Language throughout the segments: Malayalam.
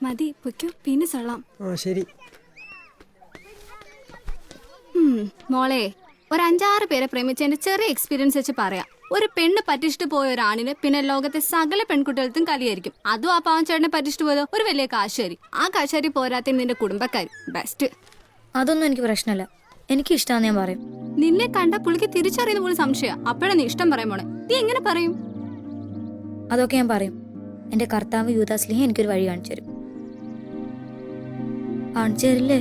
മതി പൊയ്ക്കോ, പിന്നെ ചൊല്ലാം. ശരി മോളെ, ഒരു 5-6 പേരെ പ്രേമിച്ചതിന്റെ ചെറിയ എക്സ്പീരിയൻസ് വെച്ച് പറയാം. ഒരു പെണ്ണ് പറ്റിച്ചിട്ട് പോയ ഒരാണിന് പിന്നെ ലോകത്തെ സകല പെൺകുട്ടികൾക്കും കളിയായിരിക്കും. അതും ആ പാവൻ ചേട്ടനെ പറ്റിച്ചിട്ട് പോയതോ ഒരു വലിയ കാശാരി. ആ കാശാരി പോരാത്ത നിന്റെ കുടുംബക്കാരി ബെസ്റ്റ്. അതൊന്നും എനിക്ക് പ്രശ്നമല്ല, എനിക്ക് ഇഷ്ടമാന്ന് ഞാൻ പറയും. നിന്നെ കണ്ട പുള്ളിക്ക് തിരിച്ചറിയുന്ന പോലും സംശയം. അപ്പോഴാ നീ ഇഷ്ടം പറയാൻ പോണേ. നീ എങ്ങനെ പറയും? അതൊക്കെ ഞാൻ പറയും. എന്റെ കർത്താവ് യൂദാസ്ലിഹ എനിക്കൊരു വഴി കാണിച്ചു തരും. കാണിച്ചു തരില്ലേ?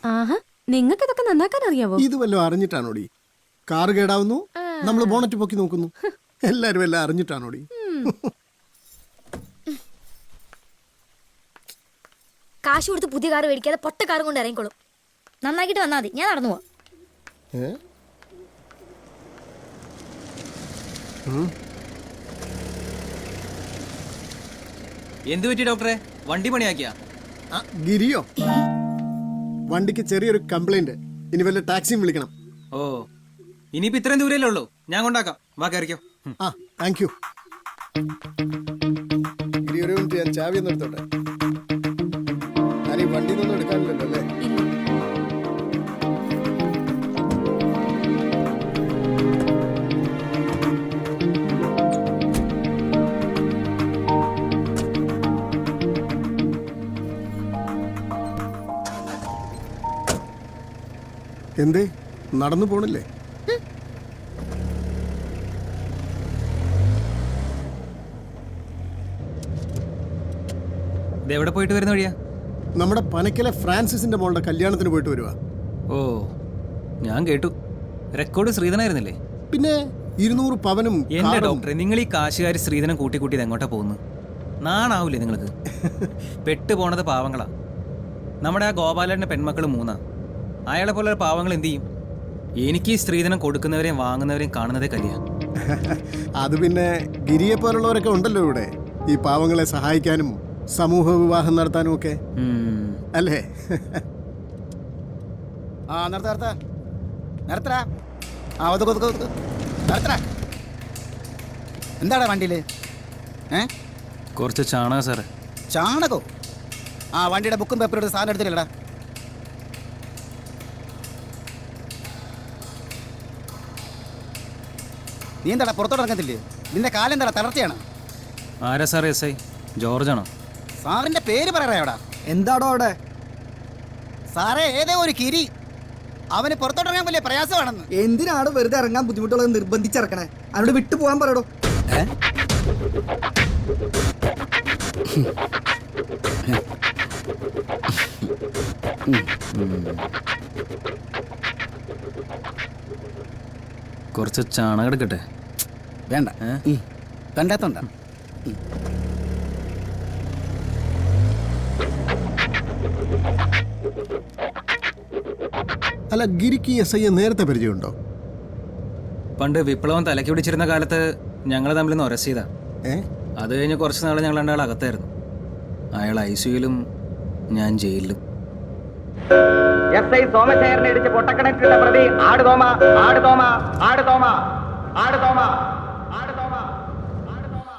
ആഹാ, നിങ്ങൾക്ക് ഇതൊക്കെ നന്നാക്കാൻ അറിയാവോ? ഇത് വല്ലതും അറിഞ്ഞിട്ടാണോടി? കാറ് കേടാവുന്നു, നമ്മൾ ബോണറ്റ് പൊക്കി നോക്കുന്നു. എല്ലാരും എല്ലാം അറിഞ്ഞിട്ടാണോടി? കാശ് കൊടുത്ത് പുതിയ കാർ മേടിക്കാതെ പൊട്ട കാറും കൊണ്ട് ഇറങ്ങിക്കോളും. നന്നാക്കിട്ട് വന്നാൽ മതി, ഞാൻ നടന്നു പോവാം. എന്തു പറ്റി ഡോക്ടറെ? വണ്ടി പണിയാക്കിയാ? ഗിരിയോ, വണ്ടിക്ക് ചെറിയൊരു കംപ്ലൈന്റ്. ഇനി വല്ല ടാക്സിയും വിളിക്കണം. ഓ, ഇനിയിപ്പോ ഇത്രയും ദൂരല്ലേ ഉള്ളൂ, ഞാൻ കൊണ്ടാക്കാം. വാ കയറിക്കോ. Thank you. ഗിരി, ഒരു മിനിറ്റ്, ഞാൻ ചാവി ഒന്ന് എടുത്തോട്ടെ. ഞാൻ ഈ വണ്ടി ഒന്നും എടുക്കാനില്ലല്ലോ അല്ലേ? എന്തേ നടന്നു പോണില്ലേ? എവിടെ പോയിട്ട് വരുന്ന വഴിയാ? നമ്മുടെ പനക്കലെ ഫ്രാൻസിസിന്റെ മോളുടെ കല്യാണത്തിന് പോയിട്ട് വരുവാ. ഓ, ഞാൻ കേട്ടു. റെക്കോർഡ് ശ്രീധനായിരുന്നില്ലേ? പിന്നെ 200 പവനും. എന്റെ ഡോക്ടറെ, നിങ്ങൾ ഈ കാശുകാരി ശ്രീധനം കൂട്ടിക്കൂട്ടിയത് എങ്ങോട്ടാ പോകുന്നു? നാണാവൂലേ നിങ്ങൾക്ക്? പെട്ടുപോണത് പാവങ്ങളാ. നമ്മുടെ ആ ഗോപാലന്റെ പെൺമക്കൾ 3. അയാളെ പോലെ പാവങ്ങൾ എന്ത് ചെയ്യും? എനിക്ക് ഈ സ്ത്രീധനം കൊടുക്കുന്നവരെയും വാങ്ങുന്നവരെയും കാണുന്നതേ കലിയ. അത് പിന്നെ ഗിരിയെ പോലുള്ളവരൊക്കെ ഉണ്ടല്ലോ ഇവിടെ, ഈ പാവങ്ങളെ സഹായിക്കാനും സമൂഹ വിവാഹം നടത്താനും ഒക്കെ അല്ലേ? എന്താടാ വണ്ടിയില്? കുറച്ച് ചാണകം സാറേ. ചാണകോ? വണ്ടിയുടെ ബുക്കും പേപ്പറും സാധനം എടുത്തില്ലടാ. നീ എന്താടാ പുറത്തോട്ട് ഇറങ്ങത്തില്ലേ? നിന്റെ കാലെന്താടാ തളർച്ചയാണ്? ആരാ സാറേ? എസ് ഐ ജോർജാണോ? സാറിന്റെ പേര് പറയാടാ. എന്താടോ അവിടെ? സാറേ, ഏതോ ഒരു കിരി, അവന് പുറത്തോട്ട് ഇറങ്ങാൻ വലിയ പ്രയാസമാണെന്ന്. എന്തിനാണ് വെറുതെ ഇറങ്ങാൻ ബുദ്ധിമുട്ടുള്ളത് നിർബന്ധിച്ചിറക്കണേ? അവനോട് വിട്ടു പോകാൻ പറയടോ. കുറച്ച് ചാണകം എടുക്കട്ടെ? വേണ്ട, കണ്ടാത്തോണ്ട. അല്ല, ഗിരിക്ക് എസ് ഐ നേരത്തെ പരിചയമുണ്ടോ? പണ്ട് വിപ്ലവം തലയ്ക്ക് പിടിച്ചിരുന്ന കാലത്ത് ഞങ്ങൾ തമ്മിൽ അറസ്റ്റ് ചെയ്താ. അത് കഴിഞ്ഞ് കുറച്ച് നാൾ ഞങ്ങൾ രണ്ടാൾ അകത്തായിരുന്നു. അയാൾ ICUയിലും ഞാൻ ജയിലിലും. SI സോമശേഖരനെ ഇടിച്ച് പൊട്ടക്കണക്കിട്ട പ്രതി ആടുതോമ ആടുതോമ ആടുതോമ ആടുതോമ ആടുതോമ ആടുതോമ.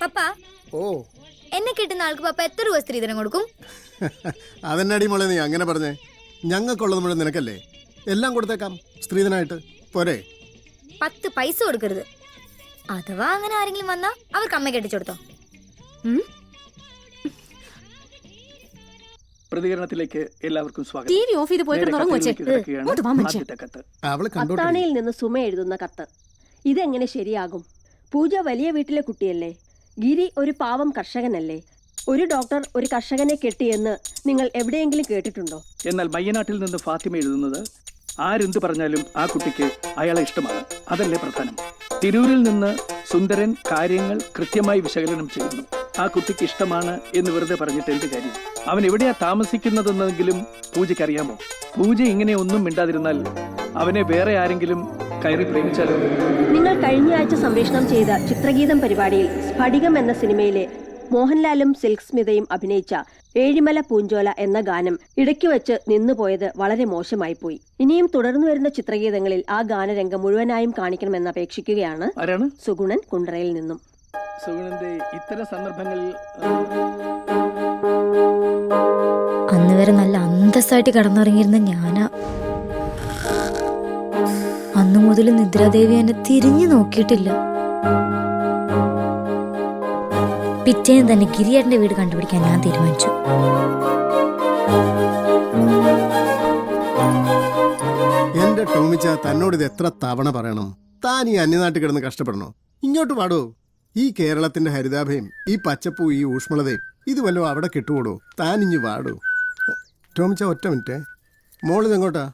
പപ്പ, എന്നെ കിട്ടുന്ന ആൾക്ക് പപ്പ എത്ര രൂപ സ്ത്രീധനം കൊടുക്കും? അതെന്നാടി മോളെ നീ അങ്ങനെ പറഞ്ഞേ? ഞങ്ങൾക്കുള്ളത് മുഴുവൻ നിനക്കല്ലേ? എല്ലാം കൊടുത്തേക്കാം സ്ത്രീധനായിട്ട്, പോരെ? 10 പൈസ കൊടുക്കരുത്. അഥവാ അങ്ങനെ ആരെങ്കിലും വന്നാ അവർക്ക് അമ്മ കെട്ടിച്ചു കൊടുത്തോ. പ്രതികരണത്തിലേക്ക് എല്ലാവർക്കും സ്വാഗതം. ടി വി ഓഫ് ചെയ്ത് പോയി കിടന്നുറങ്ങും വെച്ചേ. ഇങ്ങോട്ട് വാ മനുഷ്യ. ആദ്യത്തെ കത്ത്. അവള് കണ്ടോട്ടെ. അത്താണിയിൽ നിന്ന് സുമ എഴുതുന്ന കത്ത്. ഇതെങ്ങനെ ശരിയാകും? പൂജ വലിയ വീട്ടിലെ കുട്ടിയല്ലേ? ഗിരി ഒരു പാവം കർഷകനല്ലേ? ഒരു ഡോക്ടർ ഒരു കർഷകനെ കെട്ടിയെന്ന് നിങ്ങൾ എവിടെയെങ്കിലും കേട്ടിട്ടുണ്ടോ? എന്നാൽ മയ്യനാട്ടിൽ നിന്ന് ഫാത്തിമ എഴുതുന്നത്, ആരെന്ത് പറഞ്ഞാലും ആ കുട്ടിക്ക് അയാളെ ഇഷ്ടമാണ്, അതല്ലേ പ്രധാനം. തിരൂരിൽ നിന്ന് സുന്ദരൻ കാര്യങ്ങൾ കൃത്യമായി വിശകലനം ചെയ്യുന്നു. ആ കുട്ടിക്ക് ഇഷ്ടമാണ് എന്ന് വെറുതെ പറഞ്ഞിട്ട് എന്ത് കാര്യം? അവൻ എവിടെയാ താമസിക്കുന്നതെന്നെങ്കിലും പൂജയ്ക്ക് അറിയാമോ? പൂജ ഇങ്ങനെ ഒന്നും മിണ്ടാതിരുന്നാൽ അവനെ വേറെ ആരെങ്കിലും കയറി പ്രേമിച്ചാലോ? നിങ്ങൾ കഴിഞ്ഞ ആഴ്ച സംപ്രേഷണം ചെയ്ത ചിത്രഗീതം പരിപാടിയിൽ സ്ഫടികം എന്ന സിനിമയിലെ മോഹൻലാലും സിൽക്ക് സ്മിതയും അഭിനയിച്ച ഏഴിമല പൂഞ്ചോല എന്ന ഗാനം ഇടയ്ക്ക് വെച്ച് നിന്നുപോയത് വളരെ മോശമായി പോയി. ഇനിയും തുടർന്നു വരുന്ന ചിത്രഗീതങ്ങളിൽ ആ ഗാനരംഗം മുഴുവനായും കാണിക്കണമെന്ന് അപേക്ഷിക്കുകയാണ്. ആരാണ്? സുഗുണൻ കുണ്ടറയിൽ നിന്നും. സുഗുണന്റെ ഇത്തരം സന്ദർഭങ്ങളിൽ അന്ന് വരെ നല്ല അന്തസ്സായിട്ട് കിടന്നുറങ്ങിയിരുന്ന ഞാനാ. അന്നു മുതൽ നിദ്രാദേവി എന്നെ തിരിഞ്ഞു നോക്കിയിട്ടില്ല. പിറ്റേന്ന് തന്നെ ഗിരിയേട്ടന്റെ വീട് കണ്ടുപിടിക്കാൻ ഞാൻ തീരുമാനിച്ചു. എന്റെ ടോമിച്ച തന്നോട് ഇത് എത്ര തവണ പറയണം? താൻ ഈ അന്യനാട്ടിൽ കിടന്ന് കഷ്ടപ്പെടണോ? ഇങ്ങോട്ട് പാടോ. ഈ കേരളത്തിന്റെ ഹരിതാഭയും ഈ പച്ചപ്പൂ ഈ ഊഷ്മളതയും ഇത് വല്ലോ അവിടെ കിട്ടുകൂടോ? താൻ ഇഞ്ഞു പാടോ. ടോമിച്ച ഒറ്റ മിനിറ്റ്. മോളിതെങ്ങോട്ടാ?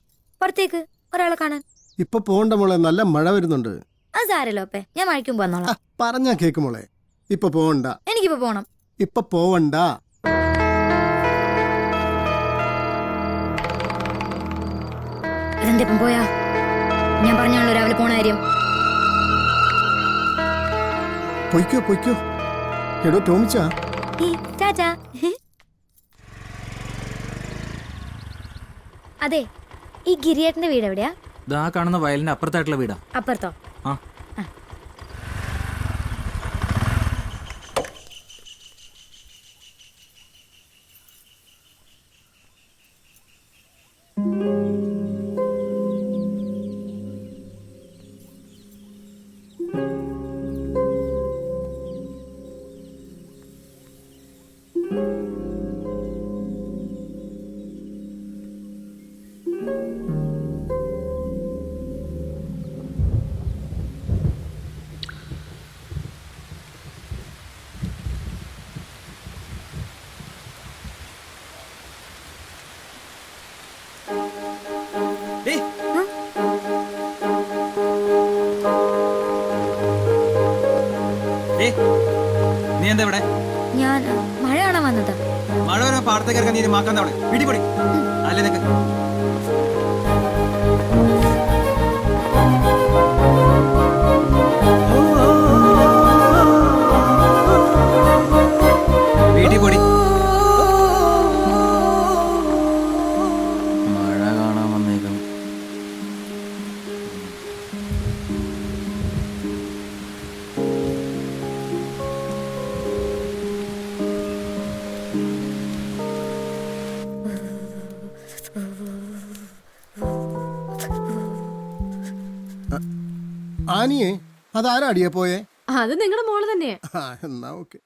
പുറത്തേക്ക് ഒരാളെ കാണാൻ. ഇപ്പൊ പോണ്ട മോളെ, നല്ല മഴ വരുന്നുണ്ട്. അത് സാരല്ലോ അപ്പേ, ഞാൻ മഴയ്ക്കും വന്നോളാം. പറഞ്ഞാ കേക്ക് മോളെ. ഇപ്പൊ പോവണ്ട. എനിക്കിപ്പോ പോണം. ഇപ്പൊ പോവണ്ട. ഇതെന്തിപ്പം പോയാ? ഞാൻ പറഞ്ഞാണല്ലോ രാവിലെ പോണ കാര്യം. പൊയ്ക്കോ പൊയ്ക്കോ. എടോ ടോമിച്ച, ടാറ്റാ. അതെ, ഈ ഗിരിയേട്ടന്റെ വീട് എവിടെയാ? ഇതാ കാണുന്ന വയലിന്റെ അപ്പുറത്തായിട്ടുള്ള വീടാ. അപ്പുറത്തോ? ആ. നീ എന്താ ഇവിടെ? ഞാൻ മഴ കാണാൻ വന്നത്. മഴ വരാൻ പാടത്തേക്ക് ഇറക്കാൻ നീ മാക്കാൻ അവിടെ പിടിപൊടി അല്ലേ നിനക്ക്? വീട്ടിൽ പൊടി. മഴ കാണാൻ വന്നേക്കും. ആനിയെ അതാരാടിയാ പോയേ? അത് നിങ്ങളുടെ മോള് തന്നെയാ. എന്നാ ഓക്കെ.